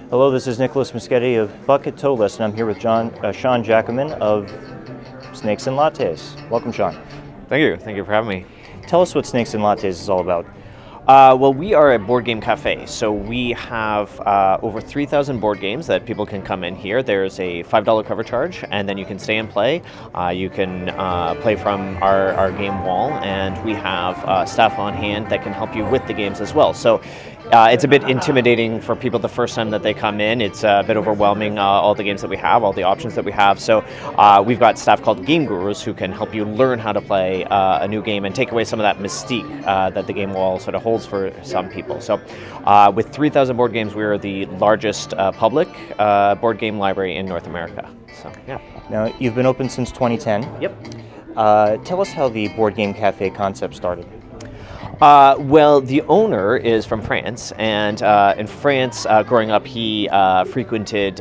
Hello, this is Nicholas Moschetti of buckeTOlist, and I'm here with Sean Jacquemain of Snakes Lattes. Welcome, Sean. Thank you. Thank you for having me. Tell us what Snakes Lattes is all about. Well, we are a board game cafe, so we have over 3,000 board games that people can come in here. There's a $5 cover charge, and then you can stay and play. You can play from our game wall, and we have staff on hand that can help you with the games as well. So it's a bit intimidating for people the first time that they come in. It's a bit overwhelming, all the games that we have, all the options that we have. So we've got staff called game gurus who can help you learn how to play a new game and take away some of that mystique that the game wall sort of holds for some people. So with 3,000 board games, we are the largest public board game library in North America. So yeah. Now, you've been open since 2010. Yep. Tell us how the board game cafe concept started. Well, the owner is from France, and in France, growing up, he frequented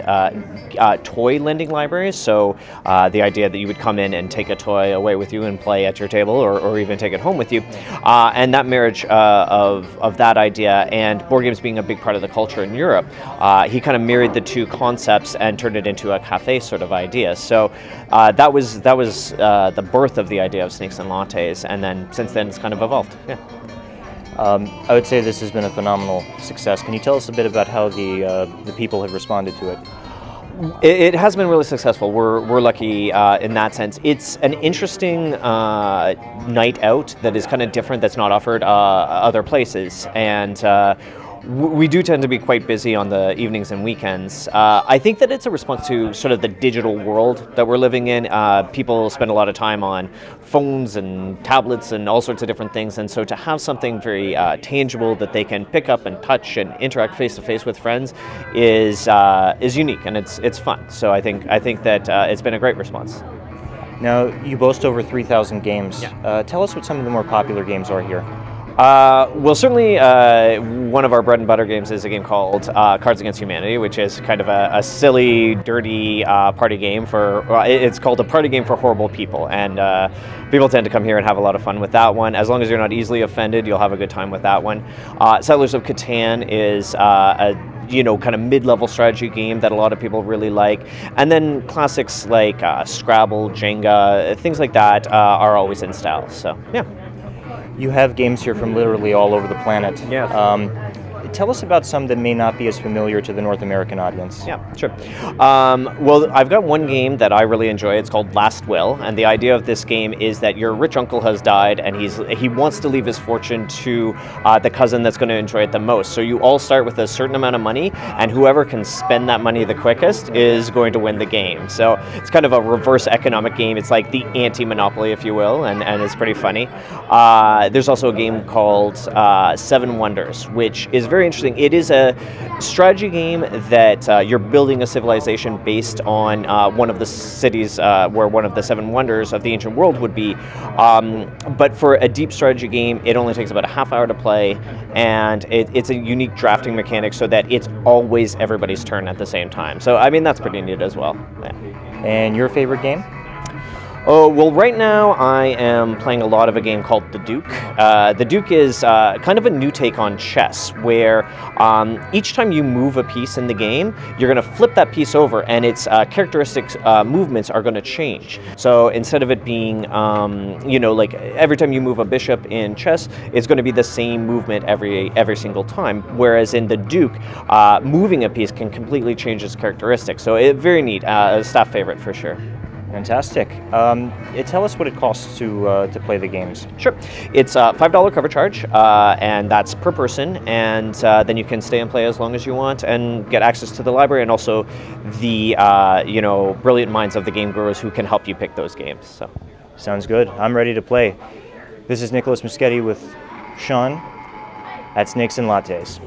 toy lending libraries. So the idea that you would come in and take a toy away with you and play at your table, or even take it home with you, and that marriage of that idea and board games being a big part of the culture in Europe, he kind of married the two concepts and turned it into a cafe sort of idea. So that was the birth of the idea of Snakes and Lattes, and then since then it's kind of evolved. Yeah. I would say this has been a phenomenal success. Can you tell us a bit about how the people have responded to it? It has been really successful. We're lucky in that sense. It's an interesting night out that is kind of different, that's not offered other places, and we do tend to be quite busy on the evenings and weekends. I think that it's a response to sort of the digital world that we're living in. People spend a lot of time on phones and tablets and all sorts of different things, and so to have something very tangible that they can pick up and touch and interact face to face with friends is unique, and it's fun. So I think that it's been a great response. Now, you boast over 3,000 games. Yeah. Tell us what some of the more popular games are here. Well, certainly one of our bread and butter games is a game called Cards Against Humanity, which is kind of a silly, dirty party game it's called a party game for horrible people, and people tend to come here and have a lot of fun with that one. As long as you're not easily offended, you'll have a good time with that one. Settlers of Catan is kind of mid-level strategy game that a lot of people really like. And then classics like Scrabble, Jenga, things like that are always in style, so yeah. You have games here from literally all over the planet. Yeah. Tell us about some that may not be as familiar to the North American audience. Yeah, sure. Well, I've got one game that I really enjoy. It's called Last Will, and the idea of this game is that your rich uncle has died, and he wants to leave his fortune to the cousin that's going to enjoy it the most. So you all start with a certain amount of money, and whoever can spend that money the quickest is going to win the game. So it's kind of a reverse economic game. It's like the anti-Monopoly, if you will, and it's pretty funny. There's also a game called Seven Wonders, which is very interesting. It is a strategy game that you're building a civilization based on one of the cities where one of the seven wonders of the ancient world would be. But for a deep strategy game, it only takes about a half hour to play, and it's a unique drafting mechanic so that it's always everybody's turn at the same time. So, I mean, that's pretty neat as well. Yeah. And your favorite game? Oh, well, right now I am playing a lot of a game called The Duke. The Duke is kind of a new take on chess, where each time you move a piece in the game, you're going to flip that piece over, and its characteristics, movements are going to change. So instead of it being, like every time you move a bishop in chess, it's going to be the same movement every single time. Whereas in The Duke, moving a piece can completely change its characteristics. So very neat, a staff favorite for sure. Fantastic. Tell us what it costs to play the games. Sure. It's a $5 cover charge, and that's per person, and then you can stay and play as long as you want and get access to the library, and also the brilliant minds of the game gurus who can help you pick those games. So, sounds good. I'm ready to play. This is Nicholas Moschetti with Sean at Snakes and Lattes.